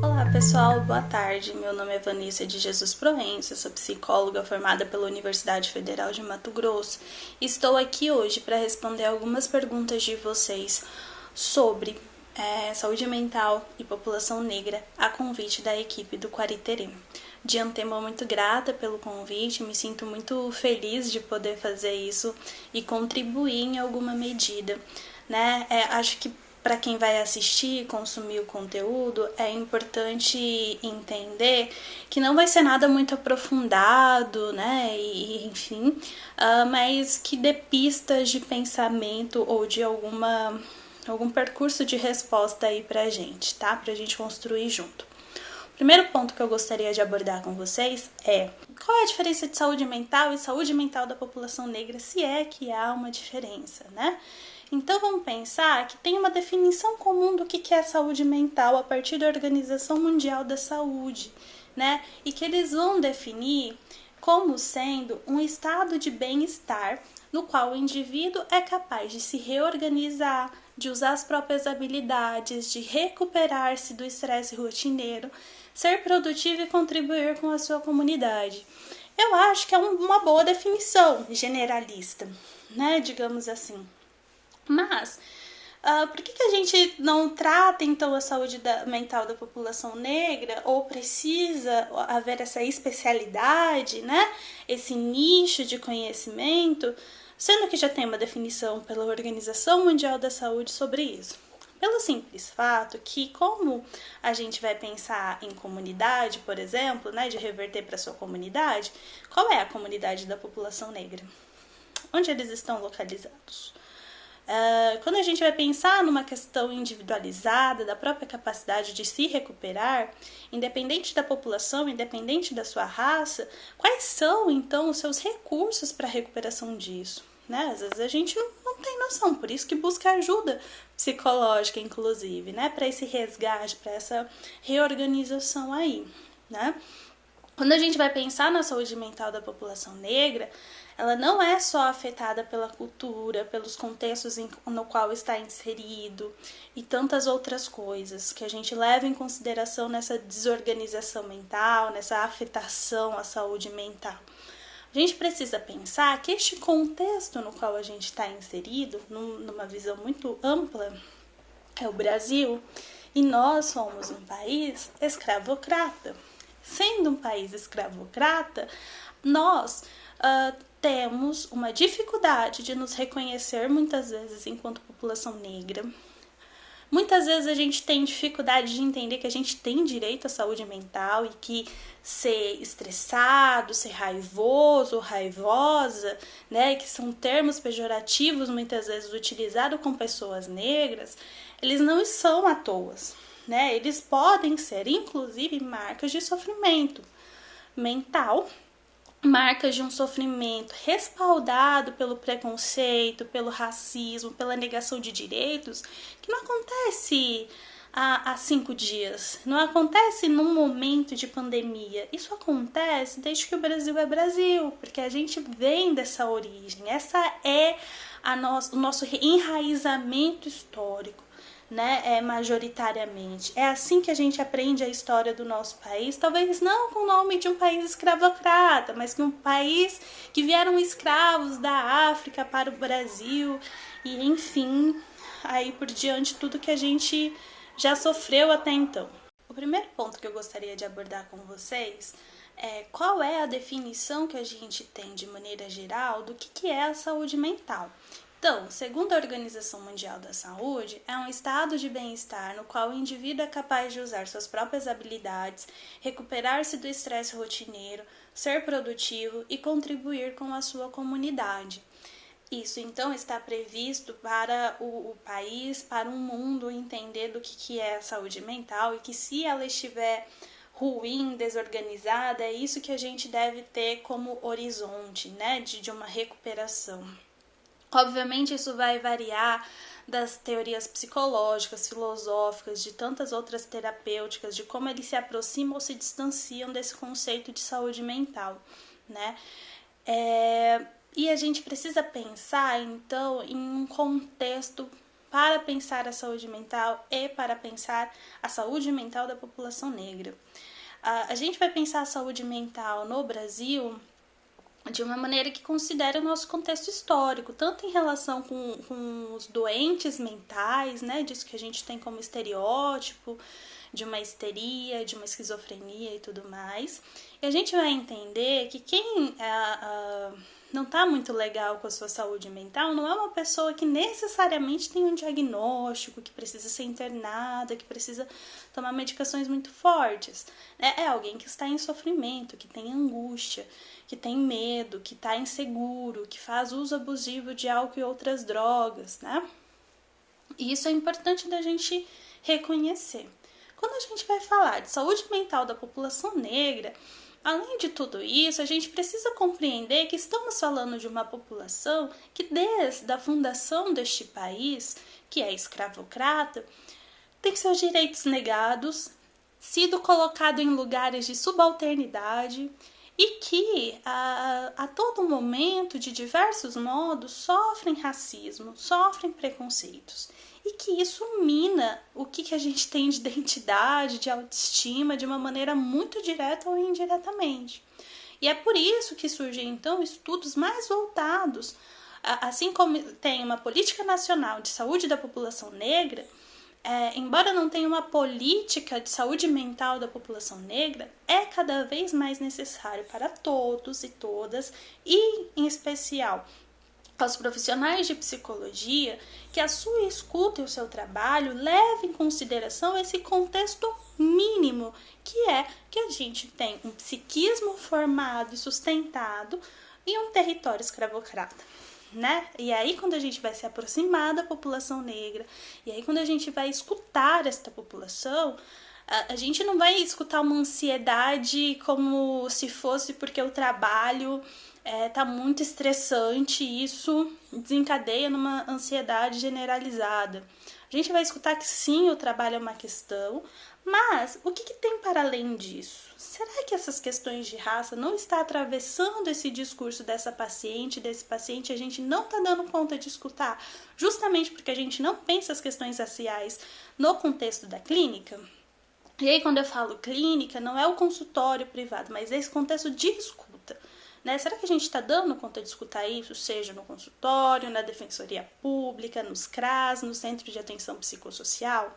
Olá pessoal, boa tarde. Meu nome é Vanessa de Jesus Proença, sou psicóloga formada pela Universidade Federal de Mato Grosso e estou aqui hoje para responder algumas perguntas de vocês sobre saúde mental e população negra a convite da equipe do Quariterê. De antemão, muito grata pelo convite, me sinto muito feliz de poder fazer isso e contribuir em alguma medida, né? Acho que para quem vai assistir e consumir o conteúdo, é importante entender que não vai ser nada muito aprofundado, né? Enfim, mas que dê pistas de pensamento ou de algum percurso de resposta aí pra gente, tá? Pra gente construir junto. O primeiro ponto que eu gostaria de abordar com vocês é qual é a diferença de saúde mental e saúde mental da população negra, se é que há uma diferença, né? Então vamos pensar que tem uma definição comum do que é saúde mental a partir da Organização Mundial da Saúde, né? E que eles vão definir como sendo um estado de bem-estar no qual o indivíduo é capaz de se reorganizar, de usar as próprias habilidades, de recuperar-se do estresse rotineiro, ser produtivo e contribuir com a sua comunidade. Eu acho que é uma boa definição generalista, né? Digamos assim. Mas, por que a gente não trata então a saúde mental da população negra, ou precisa haver essa especialidade, né? Esse nicho de conhecimento, sendo que já tem uma definição pela Organização Mundial da Saúde sobre isso? Pelo simples fato que, como a gente vai pensar em comunidade, por exemplo, né, de reverter para sua comunidade, qual é a comunidade da população negra? Onde eles estão localizados? Quando a gente vai pensar numa questão individualizada da própria capacidade de se recuperar, independente da população, independente da sua raça, quais são então os seus recursos para a recuperação disso? Né? Às vezes a gente não tem noção, por isso que busca ajuda psicológica, inclusive, né? Para esse resgate, para essa reorganização aí, né? Quando a gente vai pensar na saúde mental da população negra, ela não é só afetada pela cultura, pelos contextos no qual está inserido e tantas outras coisas que a gente leva em consideração nessa desorganização mental, nessa afetação à saúde mental. A gente precisa pensar que este contexto no qual a gente está inserido, numa visão muito ampla, é o Brasil, e nós somos um país escravocrata. Sendo um país escravocrata, nós temos uma dificuldade de nos reconhecer muitas vezes enquanto população negra. Muitas vezes a gente tem dificuldade de entender que a gente tem direito à saúde mental e que ser estressado, ser raivoso, raivosa, né, que são termos pejorativos muitas vezes utilizados com pessoas negras, eles não são à toa, né? Eles podem ser, inclusive, marcas de sofrimento mental, marcas de um sofrimento respaldado pelo preconceito, pelo racismo, pela negação de direitos, que não acontece há 5 dias, não acontece num momento de pandemia. Isso acontece desde que o Brasil é Brasil, porque a gente vem dessa origem. Essa é o nosso enraizamento histórico, né, majoritariamente. É assim que a gente aprende a história do nosso país, talvez não com o nome de um país escravocrata, mas que um país que vieram escravos da África para o Brasil e, enfim, aí por diante tudo que a gente já sofreu até então. O primeiro ponto que eu gostaria de abordar com vocês é qual é a definição que a gente tem de maneira geral do que é a saúde mental. Então, segundo a Organização Mundial da Saúde, é um estado de bem-estar no qual o indivíduo é capaz de usar suas próprias habilidades, recuperar-se do estresse rotineiro, ser produtivo e contribuir com a sua comunidade. Isso, então, está previsto para o país, para o mundo entender do que é a saúde mental e que se ela estiver ruim, desorganizada, é isso que a gente deve ter como horizonte, né, de uma recuperação. Obviamente isso vai variar das teorias psicológicas, filosóficas, de tantas outras terapêuticas, de como eles se aproximam ou se distanciam desse conceito de saúde mental, né? E a gente precisa pensar, então, em um contexto para pensar a saúde mental e para pensar a saúde mental da população negra. A gente vai pensar a saúde mental no Brasil de uma maneira que considera o nosso contexto histórico, tanto em relação com os doentes mentais, né, disso que a gente tem como estereótipo, de uma histeria, de uma esquizofrenia e tudo mais. E a gente vai entender que quem não está muito legal com a sua saúde mental não é uma pessoa que necessariamente tem um diagnóstico, que precisa ser internada, que precisa tomar medicações muito fortes. É alguém que está em sofrimento, que tem angústia, que tem medo, que está inseguro, que faz uso abusivo de álcool e outras drogas, né? E isso é importante da gente reconhecer. Quando a gente vai falar de saúde mental da população negra, além de tudo isso, a gente precisa compreender que estamos falando de uma população que desde a fundação deste país, que é escravocrata, tem seus direitos negados, sido colocado em lugares de subalternidade e que a todo momento, de diversos modos, sofrem racismo, sofrem preconceitos. E que isso mina o que a gente tem de identidade, de autoestima, de uma maneira muito direta ou indiretamente. E é por isso que surgem, então, estudos mais voltados, assim como tem uma política nacional de saúde da população negra, embora não tenha uma política de saúde mental da população negra, é cada vez mais necessário para todos e todas, e em especial aos profissionais de psicologia, que a sua escuta e o seu trabalho levem em consideração esse contexto mínimo, que é que a gente tem um psiquismo formado e sustentado em um território escravocrata, né? E aí quando a gente vai se aproximar da população negra, e aí quando a gente vai escutar esta população, a gente não vai escutar uma ansiedade como se fosse porque o trabalho tá muito estressante e isso desencadeia numa ansiedade generalizada. A gente vai escutar que sim, o trabalho é uma questão, mas o que tem para além disso? Será que essas questões de raça não estão atravessando esse discurso desse paciente, a gente não está dando conta de escutar, justamente porque a gente não pensa as questões raciais no contexto da clínica? E aí, quando eu falo clínica, não é o consultório privado, mas é esse contexto de escuta, né? Será que a gente está dando conta de escutar isso, seja no consultório, na defensoria pública, nos CRAS, no Centro de Atenção Psicossocial,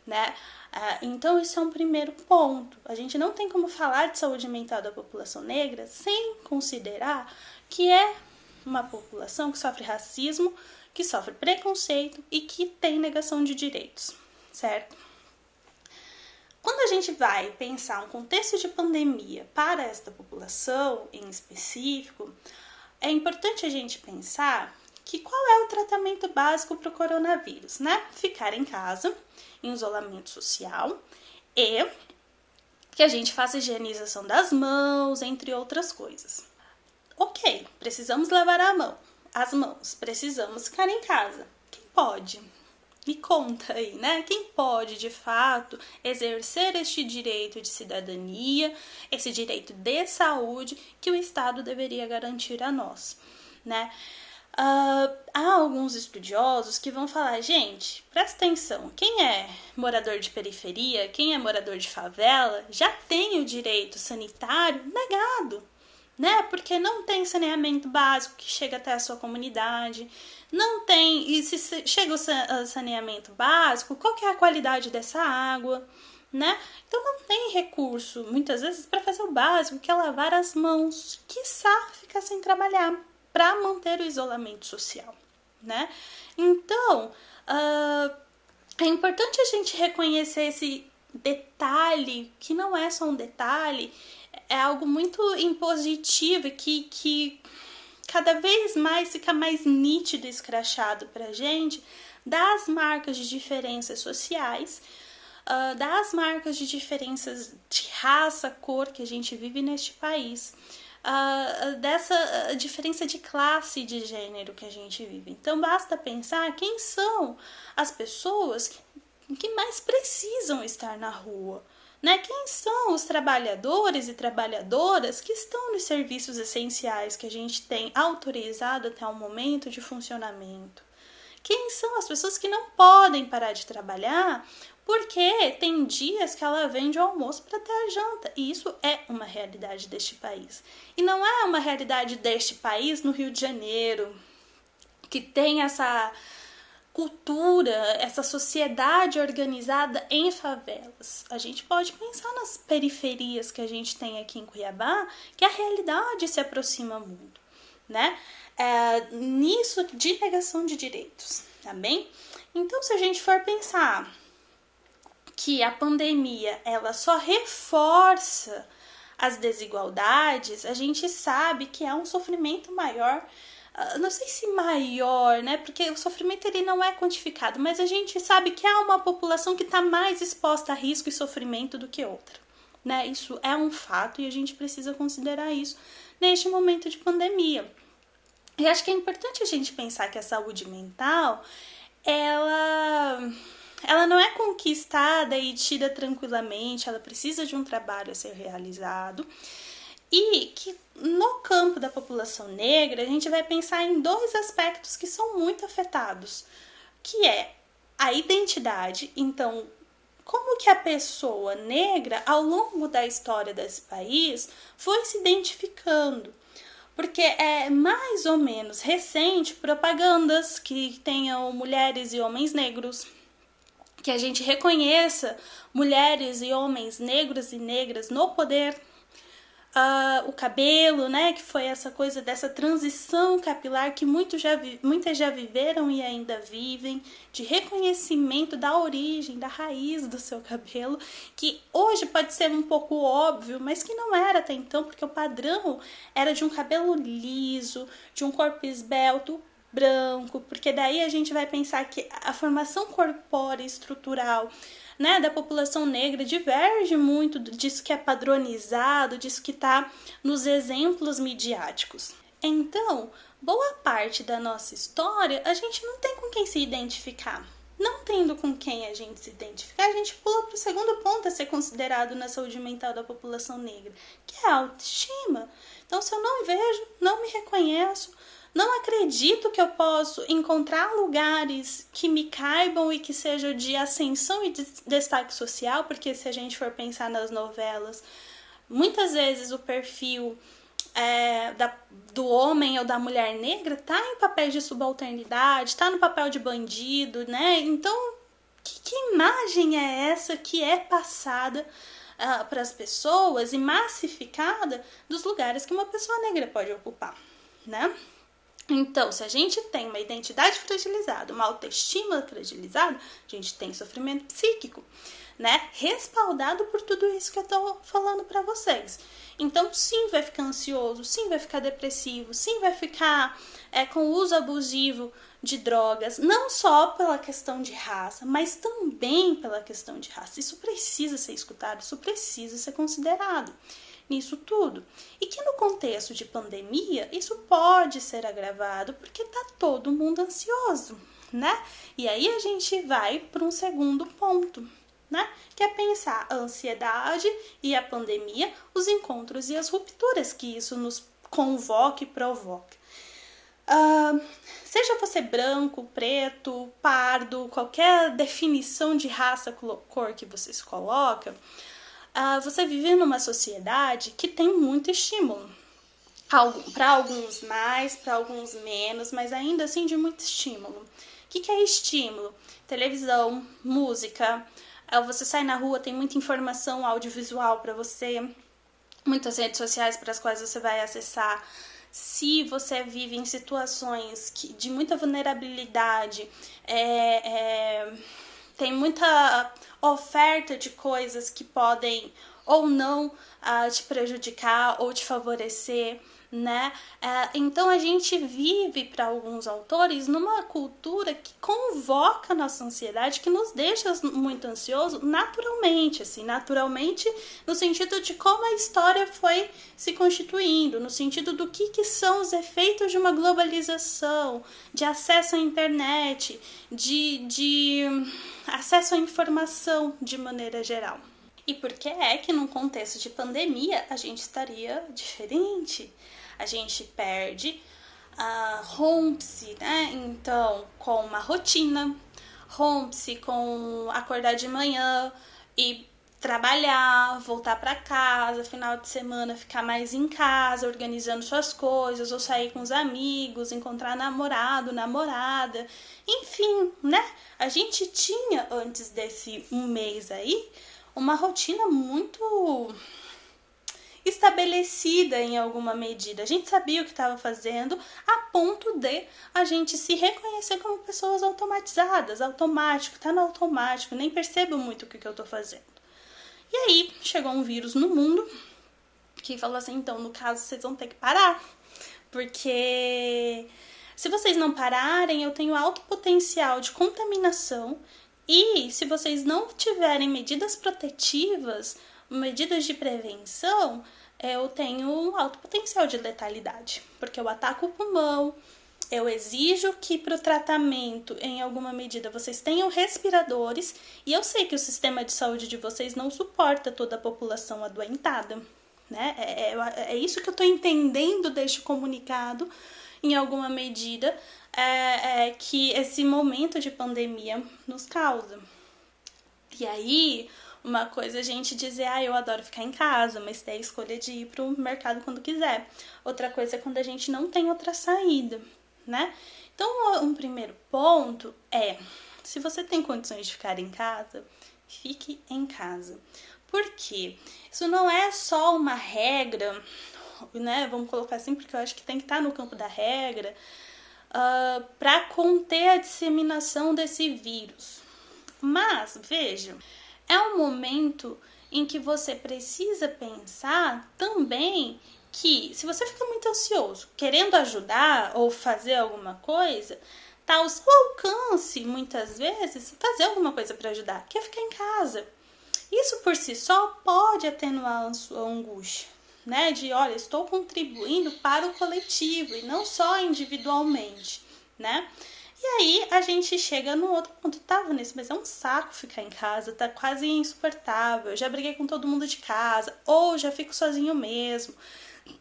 né? Então, isso é um primeiro ponto. A gente não tem como falar de saúde mental da população negra sem considerar que é uma população que sofre racismo, que sofre preconceito e que tem negação de direitos, certo? Quando a gente vai pensar um contexto de pandemia para esta população em específico, é importante a gente pensar que qual é o tratamento básico para o coronavírus, né? Ficar em casa, em isolamento social e que a gente faça higienização das mãos, entre outras coisas. Ok, precisamos lavar as mãos, precisamos ficar em casa. Quem pode? Me conta aí, né? Quem pode, de fato, exercer este direito de cidadania, esse direito de saúde que o Estado deveria garantir a nós, né? Há alguns estudiosos que vão falar, gente, presta atenção, quem é morador de periferia, quem é morador de favela, já tem o direito sanitário negado, né? Porque não tem saneamento básico que chega até a sua comunidade, não tem, e se chega o saneamento básico, qual que é a qualidade dessa água, né? Então não tem recurso, muitas vezes, para fazer o básico, que é lavar as mãos, quiçá ficar sem trabalhar, para manter o isolamento social, né? Então, é importante a gente reconhecer esse detalhe, que não é só um detalhe, é algo muito impositivo que cada vez mais fica mais nítido e escrachado pra gente das marcas de diferenças sociais, das marcas de diferenças de raça, cor que a gente vive neste país, dessa diferença de classe e de gênero que a gente vive. Então basta pensar quem são as pessoas que mais precisam estar na rua, né? Quem são os trabalhadores e trabalhadoras que estão nos serviços essenciais que a gente tem autorizado até o momento de funcionamento? Quem são as pessoas que não podem parar de trabalhar porque tem dias que ela vende o almoço para ter a janta. E isso é uma realidade deste país. E não é uma realidade deste país no Rio de Janeiro, que tem essa cultura, essa sociedade organizada em favelas. A gente pode pensar nas periferias que a gente tem aqui em Cuiabá, que a realidade se aproxima muito, né? Nisso de negação de direitos, tá bem? Então, se a gente for pensar que a pandemia ela só reforça as desigualdades, a gente sabe que há um sofrimento maior, não sei se maior, né? Porque o sofrimento ele não é quantificado, mas a gente sabe que há uma população que está mais exposta a risco e sofrimento do que outra, né? Isso é um fato e a gente precisa considerar isso neste momento de pandemia. E acho que é importante a gente pensar que a saúde mental, ela não é conquistada e tida tranquilamente, ela precisa de um trabalho a ser realizado. E que no campo da população negra, a gente vai pensar em dois aspectos que são muito afetados, que é a identidade. Então, como que a pessoa negra, ao longo da história desse país, foi se identificando? Porque é mais ou menos recente propagandas que tenham mulheres e homens negros, que a gente reconheça mulheres e homens negros e negras no poder, o cabelo, né, que foi essa coisa dessa transição capilar que muitas já viveram e ainda vivem, de reconhecimento da origem, da raiz do seu cabelo, que hoje pode ser um pouco óbvio, mas que não era até então, porque o padrão era de um cabelo liso, de um corpo esbelto, branco, porque daí a gente vai pensar que a formação corpórea estrutural, né, da população negra diverge muito disso que é padronizado, disso que está nos exemplos midiáticos. Então, boa parte da nossa história a gente não tem com quem se identificar. Não tendo com quem a gente se identificar, a gente pula para o segundo ponto a ser considerado na saúde mental da população negra, que é a autoestima. Então, se eu não vejo, não me reconheço, não acredito que eu posso encontrar lugares que me caibam e que sejam de ascensão e de destaque social, porque se a gente for pensar nas novelas, muitas vezes o perfil do homem ou da mulher negra tá em papéis de subalternidade, tá no papel de bandido, né? Então, que imagem é essa que é passada para as pessoas e massificada dos lugares que uma pessoa negra pode ocupar, né? Então, se a gente tem uma identidade fragilizada, uma autoestima fragilizada, a gente tem sofrimento psíquico, né? Respaldado por tudo isso que eu tô falando para vocês. Então, sim, vai ficar ansioso, sim, vai ficar depressivo, sim, vai ficar com uso abusivo de drogas, não só pela questão de raça, mas também pela questão de raça. Isso precisa ser escutado, isso precisa ser considerado nisso tudo. E que no contexto de pandemia, isso pode ser agravado porque tá todo mundo ansioso, né? E aí a gente vai para um segundo ponto, né? Que é pensar a ansiedade e a pandemia, os encontros e as rupturas que isso nos convoca e provoca. Seja você branco, preto, pardo, qualquer definição de raça, cor que você se coloca, você vive numa sociedade que tem muito estímulo. Para alguns mais, para alguns menos, mas ainda assim de muito estímulo. O que é estímulo? Televisão, música, você sai na rua, tem muita informação audiovisual para você, muitas redes sociais para as quais você vai acessar. Se você vive em situações de muita vulnerabilidade, tem muita oferta de coisas que podem ou não te prejudicar ou te favorecer, né? Então a gente vive, para alguns autores, numa cultura que convoca a nossa ansiedade, que nos deixa muito ansioso naturalmente, assim, naturalmente no sentido de como a história foi se constituindo, no sentido do que são os efeitos de uma globalização, de acesso à internet, de acesso à informação de maneira geral. E por que é que num contexto de pandemia a gente estaria diferente? A gente perde rompe-se, né? Então, com uma rotina, rompe-se com acordar de manhã e trabalhar, voltar para casa, final de semana ficar mais em casa, organizando suas coisas, ou sair com os amigos, encontrar namorado, namorada, enfim, né? A gente tinha, antes desse um mês aí, uma rotina muito estabelecida em alguma medida. A gente sabia o que estava fazendo a ponto de a gente se reconhecer como pessoas automatizadas, automático, tá no automático, nem percebo muito o que eu tô fazendo. E aí chegou um vírus no mundo que falou assim, então no caso vocês vão ter que parar, porque se vocês não pararem eu tenho alto potencial de contaminação e se vocês não tiverem medidas protetivas, medidas de prevenção, eu tenho um alto potencial de letalidade, porque eu ataco o pulmão, eu exijo que para o tratamento, em alguma medida, vocês tenham respiradores e eu sei que o sistema de saúde de vocês não suporta toda a população adoentada, né? É isso que eu estou entendendo deste comunicado, em alguma medida, que esse momento de pandemia nos causa. E aí, uma coisa é a gente dizer, eu adoro ficar em casa, mas ter a escolha de ir pro mercado quando quiser. Outra coisa é quando a gente não tem outra saída, né? Então, um primeiro ponto é, se você tem condições de ficar em casa, fique em casa. Por quê? Isso não é só uma regra, né? Vamos colocar assim, porque eu acho que tem que estar no campo da regra, para conter a disseminação desse vírus. Mas, veja, é um momento em que você precisa pensar também que se você fica muito ansioso, querendo ajudar ou fazer alguma coisa, tá ao seu alcance, muitas vezes, fazer alguma coisa para ajudar, que é ficar em casa. Isso por si só pode atenuar a sua angústia, né? De, olha, estou contribuindo para o coletivo e não só individualmente, né? E aí a gente chega no outro ponto, tá, Vanessa, mas é um saco ficar em casa, tá quase insuportável, já briguei com todo mundo de casa, ou já fico sozinho mesmo,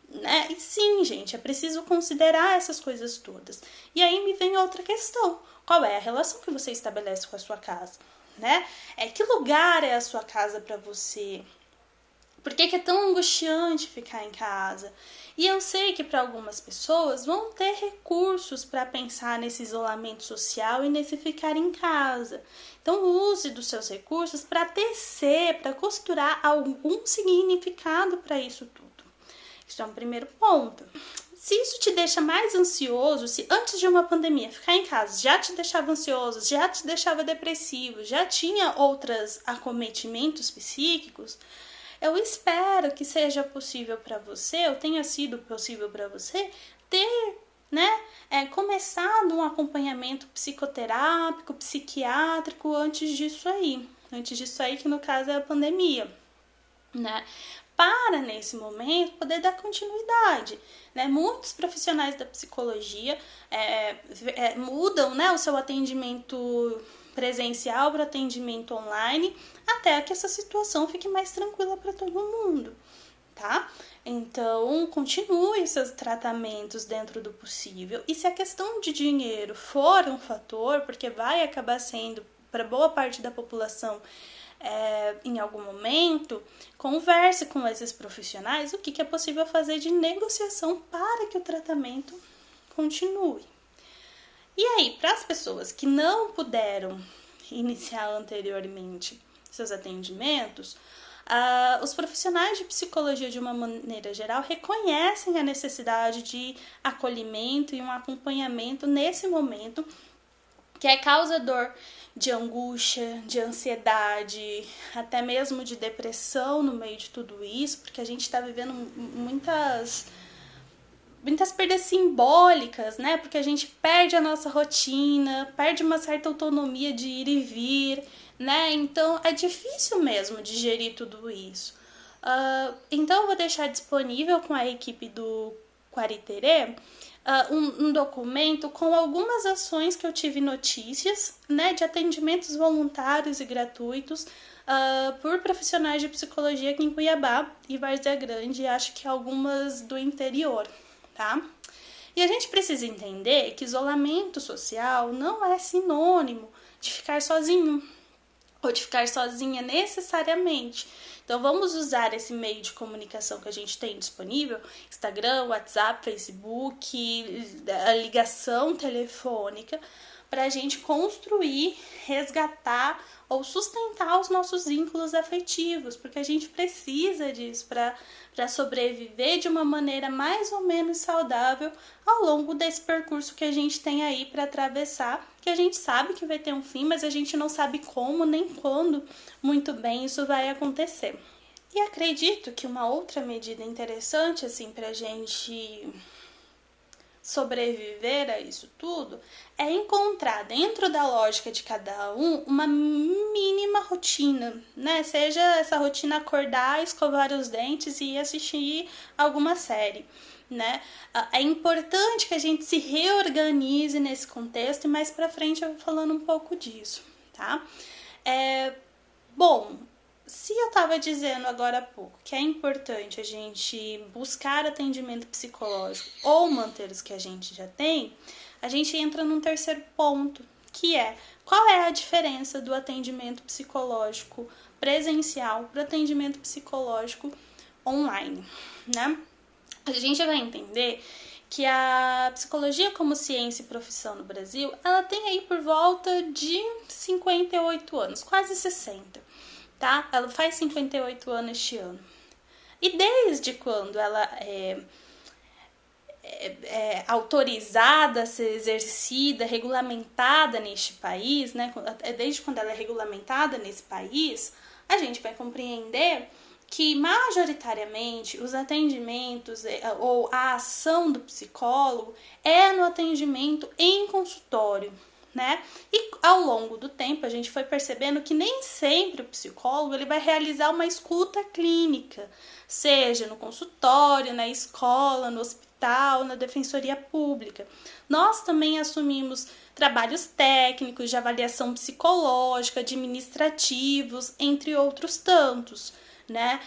né? E sim, gente, é preciso considerar essas coisas todas. E aí me vem outra questão, qual é a relação que você estabelece com a sua casa, né? Que lugar é a sua casa para você? Por que é tão angustiante ficar em casa? E eu sei que para algumas pessoas vão ter recursos para pensar nesse isolamento social e nesse ficar em casa. Então use dos seus recursos para tecer, para costurar algum significado para isso tudo. Isso é um primeiro ponto. Se isso te deixa mais ansioso, se antes de uma pandemia ficar em casa já te deixava ansioso, já te deixava depressivo, já tinha outros acometimentos psíquicos, eu espero que seja possível para você, ou tenha sido possível para você, ter, né, começado um acompanhamento psicoterápico, psiquiátrico antes disso aí que no caso é a pandemia, né, para nesse momento poder dar continuidade, né? Muitos profissionais da psicologia mudam, né, o seu atendimento presencial para atendimento online, até que essa situação fique mais tranquila para todo mundo, tá? Então, continue seus tratamentos dentro do possível. E se a questão de dinheiro for um fator, porque vai acabar sendo para boa parte da população em algum momento, converse com esses profissionais o que é possível fazer de negociação para que o tratamento continue. E aí, para as pessoas que não puderam iniciar anteriormente seus atendimentos, os profissionais de psicologia, de uma maneira geral, reconhecem a necessidade de acolhimento e um acompanhamento nesse momento, que é causador de angústia, de ansiedade, até mesmo de depressão no meio de tudo isso, porque a gente está vivendo muitas perdas simbólicas, né? Porque a gente perde a nossa rotina, perde uma certa autonomia de ir e vir, né? Então é difícil mesmo digerir tudo isso. Então eu vou deixar disponível com a equipe do Quariterê um documento com algumas ações que eu tive notícias, né, de atendimentos voluntários e gratuitos por profissionais de psicologia aqui em Cuiabá e Várzea Grande, e acho que algumas do interior, tá? E a gente precisa entender que isolamento social não é sinônimo de ficar sozinho ou de ficar sozinha necessariamente. Então vamos usar esse meio de comunicação que a gente tem disponível, Instagram, WhatsApp, Facebook, a ligação telefônica, para a gente construir, resgatar ou sustentar os nossos vínculos afetivos, porque a gente precisa disso para sobreviver de uma maneira mais ou menos saudável ao longo desse percurso que a gente tem aí para atravessar, que a gente sabe que vai ter um fim, mas a gente não sabe como nem quando muito bem isso vai acontecer. E acredito que uma outra medida interessante assim para a gente sobreviver a isso tudo é encontrar dentro da lógica de cada um uma mínima rotina, né? Seja essa rotina acordar, escovar os dentes e assistir alguma série, né? É importante que a gente se reorganize nesse contexto e mais pra frente eu vou falando um pouco disso, tá? Bom, se eu estava dizendo agora há pouco que é importante a gente buscar atendimento psicológico ou manter os que a gente já tem, a gente entra num terceiro ponto, que é qual é a diferença do atendimento psicológico presencial para o atendimento psicológico online, né? A gente vai entender que a psicologia como ciência e profissão no Brasil, ela tem aí por volta de 58 anos, quase 60. Tá? Ela faz 58 anos este ano. E desde quando ela é autorizada a ser exercida, regulamentada neste país, né? Desde quando ela é regulamentada nesse país, a gente vai compreender que majoritariamente os atendimentos ou a ação do psicólogo é no atendimento em consultório, né? E ao longo do tempo a gente foi percebendo que nem sempre o psicólogo ele vai realizar uma escuta clínica, seja no consultório, na escola, no hospital, na defensoria pública. Nós também assumimos trabalhos técnicos de avaliação psicológica, administrativos, entre outros tantos, né?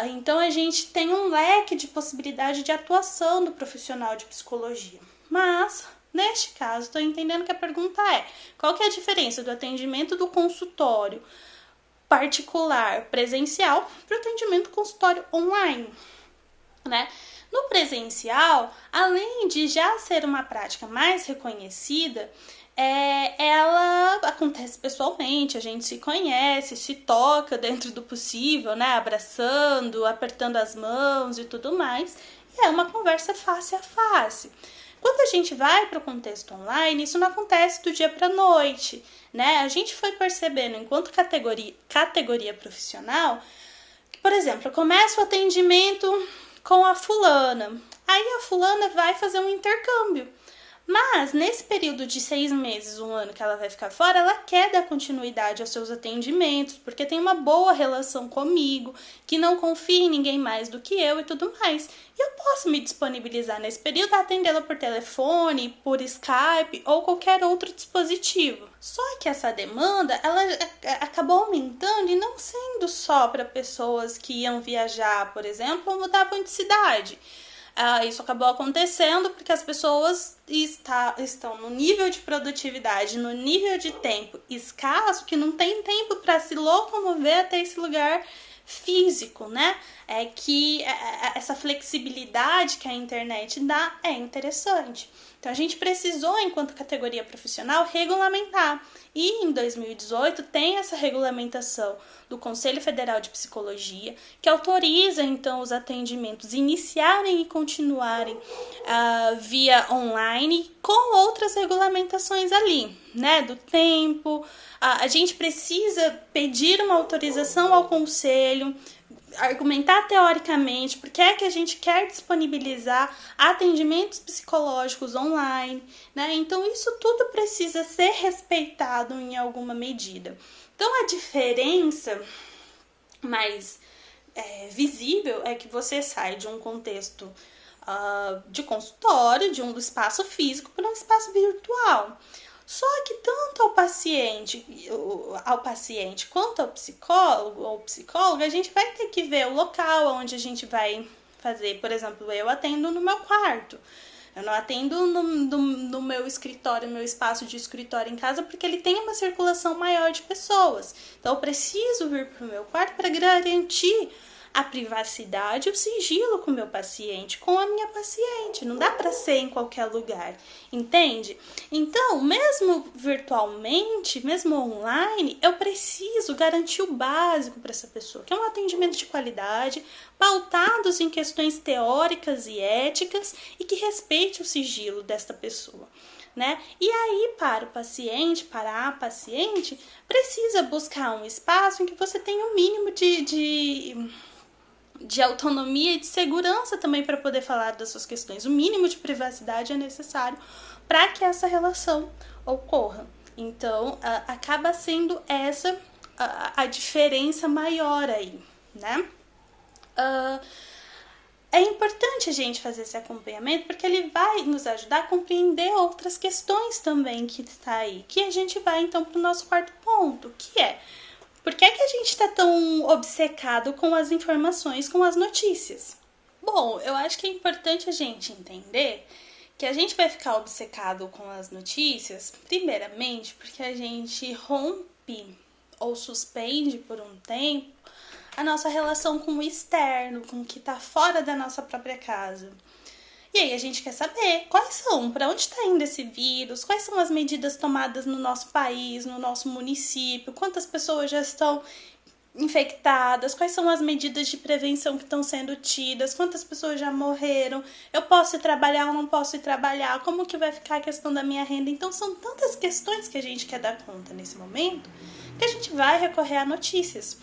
Então a gente tem um leque de possibilidade de atuação do profissional de psicologia, mas neste caso, estou entendendo que a pergunta é: qual que é a diferença do atendimento do consultório particular presencial para o atendimento consultório online, né? No presencial, além de já ser uma prática mais reconhecida, ela acontece pessoalmente, a gente se conhece, se toca dentro do possível, né? Abraçando, apertando as mãos e tudo mais, e é uma conversa face a face. Quando a gente vai para o contexto online, isso não acontece do dia para a noite, né? A gente foi percebendo, enquanto categoria profissional, que, por exemplo, eu começo o atendimento com a fulana, aí a fulana vai fazer um intercâmbio. Mas, nesse período de 6 meses, 1 ano que ela vai ficar fora, ela quer dar continuidade aos seus atendimentos, porque tem uma boa relação comigo, que não confia em ninguém mais do que eu e tudo mais. E eu posso me disponibilizar nesse período a atendê-la por telefone, por Skype ou qualquer outro dispositivo. Só que essa demanda, ela acabou aumentando e não sendo só para pessoas que iam viajar, por exemplo, ou mudavam de cidade. Isso acabou acontecendo porque as pessoas estão no nível de produtividade, no nível de tempo escasso, que não tem tempo para se locomover até esse lugar físico, né? Que essa flexibilidade que a internet dá é interessante. Então a gente precisou, enquanto categoria profissional, regulamentar. E em 2018 tem essa regulamentação do Conselho Federal de Psicologia, que autoriza então os atendimentos iniciarem e continuarem via online, com outras regulamentações ali, né? Do tempo. A gente precisa pedir uma autorização ao conselho, argumentar teoricamente porque é que a gente quer disponibilizar atendimentos psicológicos online, né? Então isso tudo precisa ser respeitado em alguma medida. Então a diferença mais visível é que você sai de um contexto de consultório, de um espaço físico para um espaço virtual. Só que tanto ao paciente quanto ao psicólogo ou psicóloga, a gente vai ter que ver o local onde a gente vai fazer. Por exemplo, eu atendo no meu quarto. Eu não atendo no meu escritório, meu espaço de escritório em casa, porque ele tem uma circulação maior de pessoas. Então, eu preciso vir para o meu quarto para garantir a privacidade e o sigilo com o meu paciente, com a minha paciente. Não dá para ser em qualquer lugar, entende? Então, mesmo virtualmente, mesmo online, eu preciso garantir o básico para essa pessoa, que é um atendimento de qualidade, pautados em questões teóricas e éticas e que respeite o sigilo desta pessoa. Né? E aí, para o paciente, para a paciente, precisa buscar um espaço em que você tenha um mínimo de autonomia e de segurança também para poder falar das suas questões. O mínimo de privacidade é necessário para que essa relação ocorra. Então, acaba sendo essa a diferença maior aí, né? É importante a gente fazer esse acompanhamento porque ele vai nos ajudar a compreender outras questões também que está aí. Que a gente vai então para o nosso quarto ponto, que é: por que a gente está tão obcecado com as informações, com as notícias? Bom, eu acho que é importante a gente entender que a gente vai ficar obcecado com as notícias, primeiramente, porque a gente rompe ou suspende por um tempo a nossa relação com o externo, com o que está fora da nossa própria casa. E aí a gente quer saber quais são, para onde está indo esse vírus, quais são as medidas tomadas no nosso país, no nosso município, quantas pessoas já estão infectadas, quais são as medidas de prevenção que estão sendo tidas, quantas pessoas já morreram, eu posso ir trabalhar ou não posso ir trabalhar, como que vai ficar a questão da minha renda. Então são tantas questões que a gente quer dar conta nesse momento que a gente vai recorrer a notícias.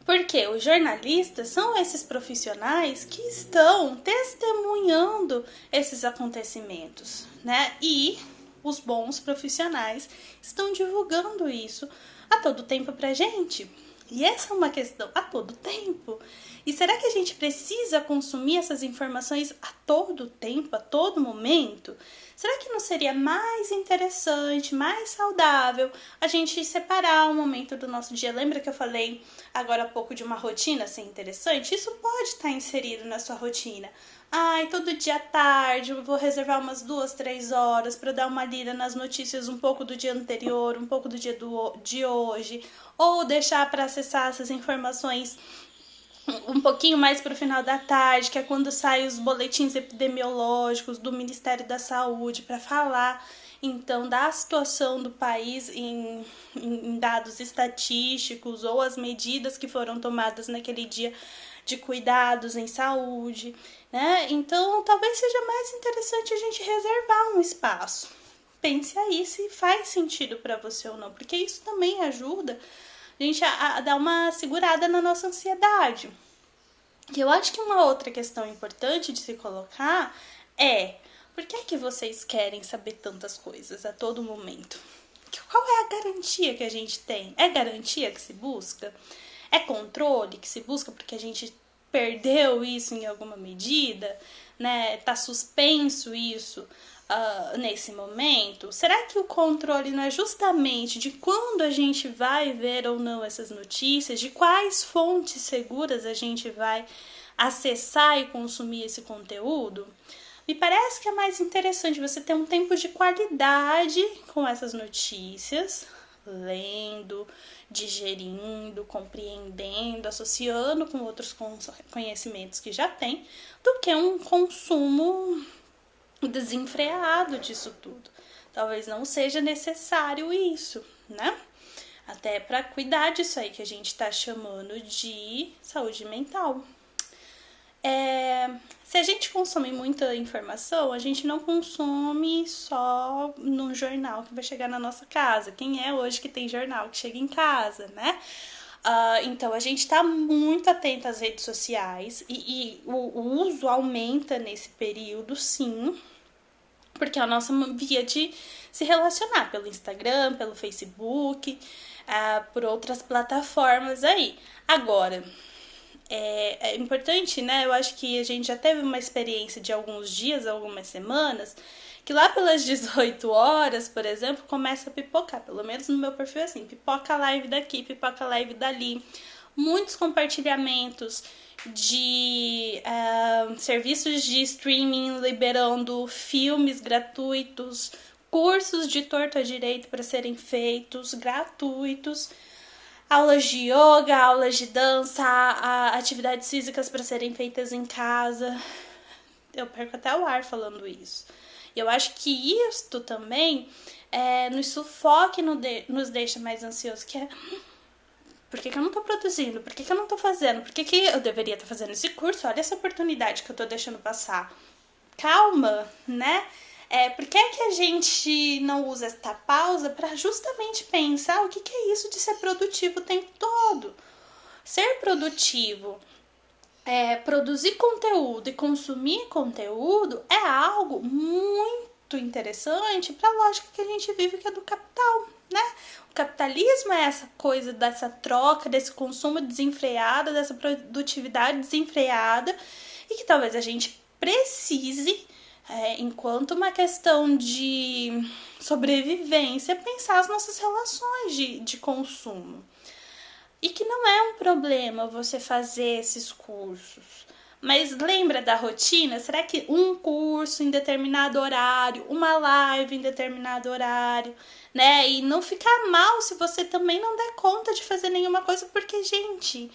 Porque os jornalistas são esses profissionais que estão testemunhando esses acontecimentos, né? E os bons profissionais estão divulgando isso a todo tempo pra gente. E essa é uma questão a todo tempo. E será que a gente precisa consumir essas informações a todo tempo, a todo momento? Será que não seria mais interessante, mais saudável a gente separar um momento do nosso dia? Lembra que eu falei agora há pouco de uma rotina ser interessante? Isso pode estar inserido na sua rotina. Todo dia à tarde eu vou reservar umas 2, 3 horas para dar uma lida nas notícias um pouco do dia anterior, um pouco do dia de hoje, ou deixar para acessar essas informações um pouquinho mais para o final da tarde, que é quando saem os boletins epidemiológicos do Ministério da Saúde para falar então da situação do país em dados estatísticos ou as medidas que foram tomadas naquele dia de cuidados em saúde, né? Então talvez seja mais interessante a gente reservar um espaço. Pense aí se faz sentido para você ou não, porque isso também ajuda a gente a dar uma segurada na nossa ansiedade. E eu acho que uma outra questão importante de se colocar é: por que vocês querem saber tantas coisas a todo momento? Qual é a garantia que a gente tem? É garantia que se busca? É controle que se busca porque a gente perdeu isso em alguma medida, né? Tá suspenso isso nesse momento? Será que o controle não é justamente de quando a gente vai ver ou não essas notícias, de quais fontes seguras a gente vai acessar e consumir esse conteúdo? Me parece que é mais interessante você ter um tempo de qualidade com essas notícias, lendo, digerindo, compreendendo, associando com outros conhecimentos que já tem, do que um consumo desenfreado disso tudo. Talvez não seja necessário isso, né? Até para cuidar disso aí que a gente está chamando de saúde mental. Se a gente consome muita informação, a gente não consome só no jornal que vai chegar na nossa casa. Quem é hoje que tem jornal que chega em casa, né? Então a gente está muito atento às redes sociais e o uso aumenta nesse período, sim, porque é a nossa via de se relacionar pelo Instagram, pelo Facebook, por outras plataformas aí. Agora, é importante, né? Eu acho que a gente já teve uma experiência de alguns dias, algumas semanas, que lá pelas 18 horas, por exemplo, começa a pipocar. Pelo menos no meu perfil é assim: pipoca a live daqui, pipoca a live dali. muitos compartilhamentos de serviços de streaming liberando filmes gratuitos, cursos de torto a direito para serem feitos gratuitos, aulas de yoga, aulas de dança, atividades físicas para serem feitas em casa. Eu perco até o ar falando isso. Eu acho que isto também nos sufoca e nos deixa mais ansiosos, que é: por que eu não tô produzindo? Por que eu não tô fazendo? Por que eu deveria estar fazendo esse curso? Olha essa oportunidade que eu tô deixando passar. Calma, né? Por que a gente não usa esta pausa para justamente pensar o que é isso de ser produtivo o tempo todo? Ser produtivo, produzir conteúdo e consumir conteúdo é algo muito interessante para a lógica que a gente vive, que é do capital, né? O capitalismo é essa coisa dessa troca, desse consumo desenfreado, dessa produtividade desenfreada, e que talvez a gente precise, enquanto uma questão de sobrevivência, pensar as nossas relações de consumo. E que não é um problema você fazer esses cursos. Mas lembra da rotina? Será que um curso em determinado horário, uma live em determinado horário, né? E não ficar mal se você também não der conta de fazer nenhuma coisa, porque, gente,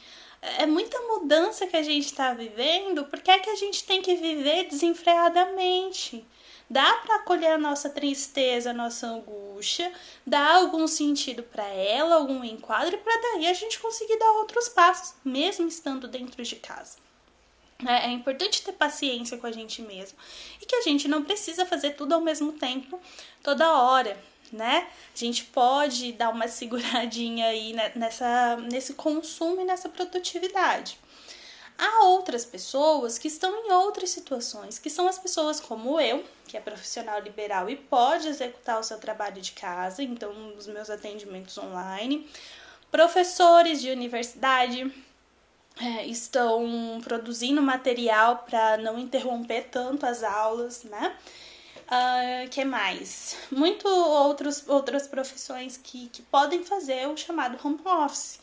é muita mudança que a gente está vivendo. Por que é que a gente tem que viver desenfreadamente? Dá para acolher a nossa tristeza, a nossa angústia, dar algum sentido para ela, algum enquadro, para daí a gente conseguir dar outros passos, mesmo estando dentro de casa. É importante ter paciência com a gente mesmo e que a gente não precisa fazer tudo ao mesmo tempo, toda hora, né? A gente pode dar uma seguradinha aí nesse consumo e nessa produtividade. Há outras pessoas que estão em outras situações, que são as pessoas como eu, que é profissional liberal e pode executar o seu trabalho de casa, então os meus atendimentos online, professores de universidade estão produzindo material para não interromper tanto as aulas, né? Que mais? Outras profissões que podem fazer o chamado home office.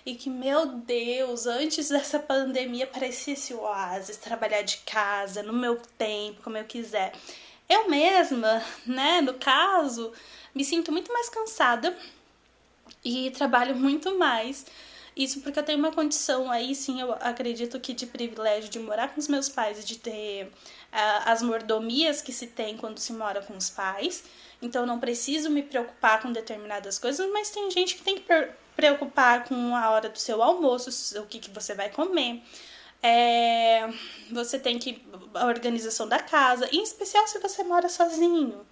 E que, meu Deus, antes dessa pandemia parecia esse oásis, trabalhar de casa, no meu tempo, como eu quiser. Eu mesma, né, no caso, me sinto muito mais cansada e trabalho muito mais. Isso porque eu tenho uma condição aí, sim, eu acredito que de privilégio de morar com os meus pais e de ter as mordomias que se tem quando se mora com os pais. Então, eu não preciso me preocupar com determinadas coisas, mas tem gente que tem que preocupar com a hora do seu almoço, o que você vai comer. Você tem que a organização da casa, em especial se você mora sozinho.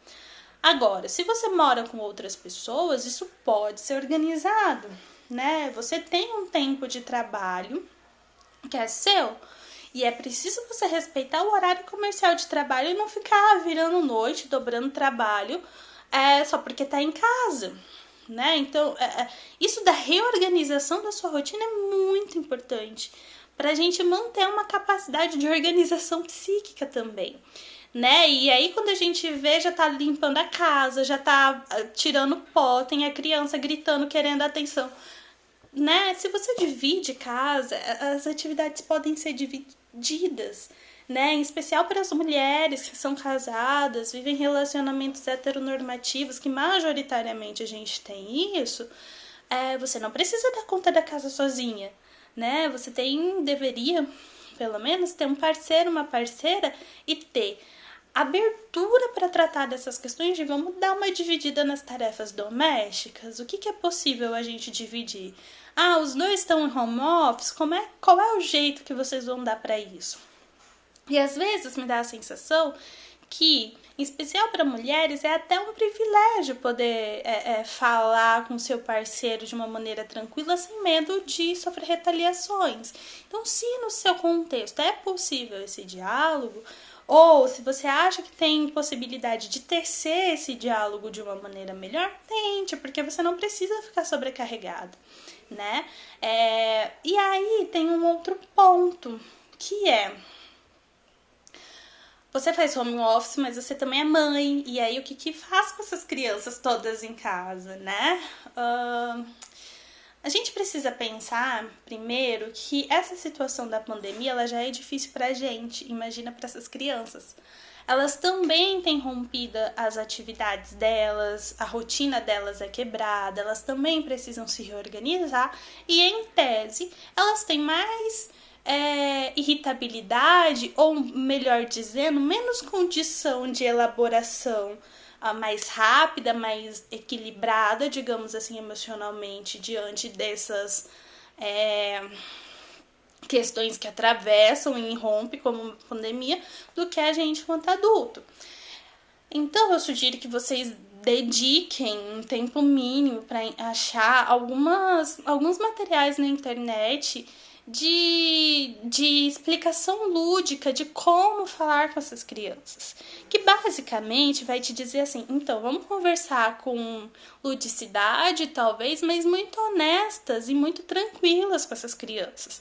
Agora, se você mora com outras pessoas, isso pode ser organizado, né? Você tem um tempo de trabalho que é seu e é preciso você respeitar o horário comercial de trabalho e não ficar virando noite, dobrando trabalho só porque tá em casa, né? Então, isso da reorganização da sua rotina é muito importante para a gente manter uma capacidade de organização psíquica também, né? E aí, quando a gente vê, já tá limpando a casa, já tá tirando pó, tem a criança gritando, querendo atenção, né? Se você divide casa, as atividades podem ser divididas, né? Em especial para as mulheres que são casadas, vivem relacionamentos heteronormativos, que majoritariamente a gente tem isso. Você não precisa dar conta da casa sozinha, né? Você deveria, pelo menos, ter um parceiro, uma parceira e ter abertura para tratar dessas questões de vamos dar uma dividida nas tarefas domésticas. O que é possível a gente dividir? Os dois estão em home office, qual é o jeito que vocês vão dar para isso? E às vezes me dá a sensação que, em especial para mulheres, é até um privilégio poder falar com seu parceiro de uma maneira tranquila, sem medo de sofrer retaliações. Então, se no seu contexto é possível esse diálogo, ou se você acha que tem possibilidade de tecer esse diálogo de uma maneira melhor, tente, porque você não precisa ficar sobrecarregado, né? E aí tem um outro ponto, que você faz home office, mas você também é mãe. E aí, o que faz com essas crianças todas em casa, né? A gente precisa pensar, primeiro, que essa situação da pandemia ela já é difícil pra gente, imagina para essas crianças. Elas também têm rompido as atividades delas, a rotina delas é quebrada, elas também precisam se reorganizar e, em tese, elas têm mais irritabilidade, ou melhor dizendo, menos condição de elaboração mais rápida, mais equilibrada, digamos assim, emocionalmente, diante dessas questões que atravessam e irrompem como pandemia, do que a gente quanto adulto. Então, eu sugiro que vocês dediquem um tempo mínimo para achar alguns materiais na internet de explicação lúdica de como falar com essas crianças, que basicamente vai te dizer assim, então vamos conversar com ludicidade talvez, mas muito honestas e muito tranquilas com essas crianças.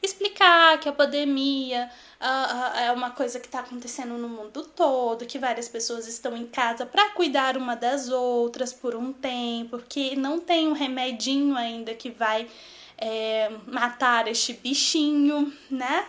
Explicar que a pandemia é uma coisa que está acontecendo no mundo todo, que várias pessoas estão em casa para cuidar uma das outras por um tempo, que não tem um remedinho ainda que vai matar este bichinho, né?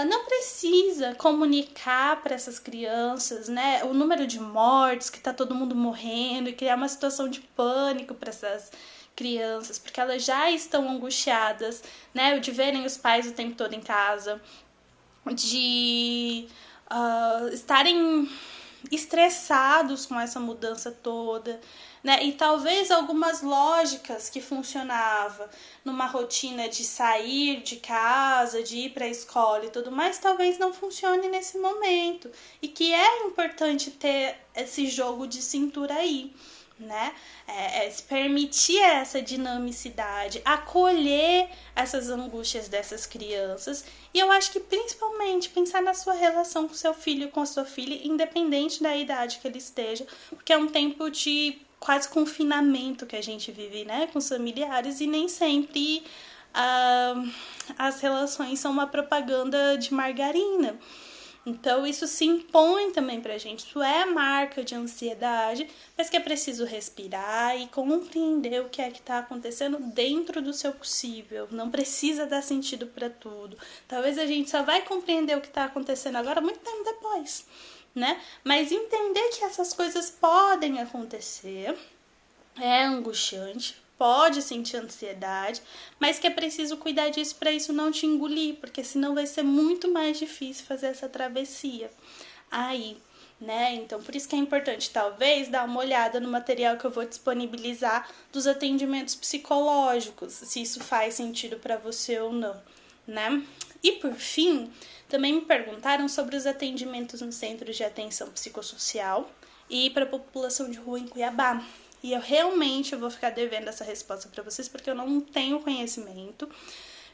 Não precisa comunicar para essas crianças, né, o número de mortes, que tá todo mundo morrendo, e criar uma situação de pânico para essas crianças, porque elas já estão angustiadas, né, de verem os pais o tempo todo em casa, de estarem estressados com essa mudança toda, né? E talvez algumas lógicas que funcionavam numa rotina de sair de casa, de ir para a escola e tudo mais, talvez não funcione nesse momento. E que é importante ter esse jogo de cintura aí, né? Se permitir essa dinamicidade, acolher essas angústias dessas crianças. E eu acho que principalmente pensar na sua relação com seu filho e com a sua filha, independente da idade que ele esteja, porque é um tempo de quase confinamento que a gente vive, né, com os familiares, e nem sempre as relações são uma propaganda de margarina. Então, isso se impõe também pra gente. Isso é marca de ansiedade, mas que é preciso respirar e compreender o que é que tá acontecendo dentro do seu possível. Não precisa dar sentido pra tudo. Talvez a gente só vai compreender o que tá acontecendo agora muito tempo depois, né? Mas entender que essas coisas podem acontecer é angustiante. Pode sentir ansiedade, mas que é preciso cuidar disso para isso não te engolir, porque senão vai ser muito mais difícil fazer essa travessia aí, né? Então, por isso que é importante, talvez, dar uma olhada no material que eu vou disponibilizar dos atendimentos psicológicos, se isso faz sentido para você ou não, né? E, por fim, também me perguntaram sobre os atendimentos no Centro de Atenção Psicossocial e para a população de rua em Cuiabá. E eu realmente vou ficar devendo essa resposta para vocês, porque eu não tenho conhecimento.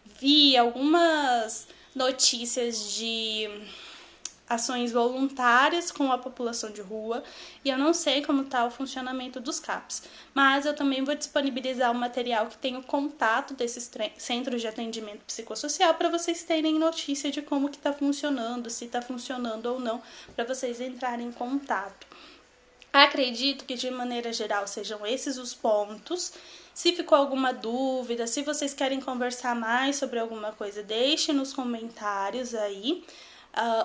Vi algumas notícias de ações voluntárias com a população de rua, e eu não sei como está o funcionamento dos CAPs. Mas eu também vou disponibilizar um material que tem o contato desses centros de atendimento psicossocial para vocês terem notícia de como que está funcionando, se está funcionando ou não, para vocês entrarem em contato. Acredito que, de maneira geral, sejam esses os pontos. Se ficou alguma dúvida, se vocês querem conversar mais sobre alguma coisa, deixe nos comentários aí,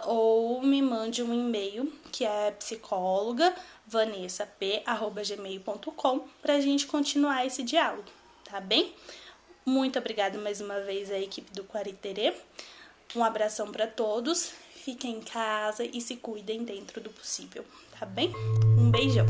ou me mande um e-mail, que é psicóloga.vanessap@gmail.com, pra gente continuar esse diálogo, tá bem? Muito obrigada mais uma vez à equipe do Quariterê. Um abração para todos. Fiquem em casa e se cuidem dentro do possível, tá bem? Um beijão!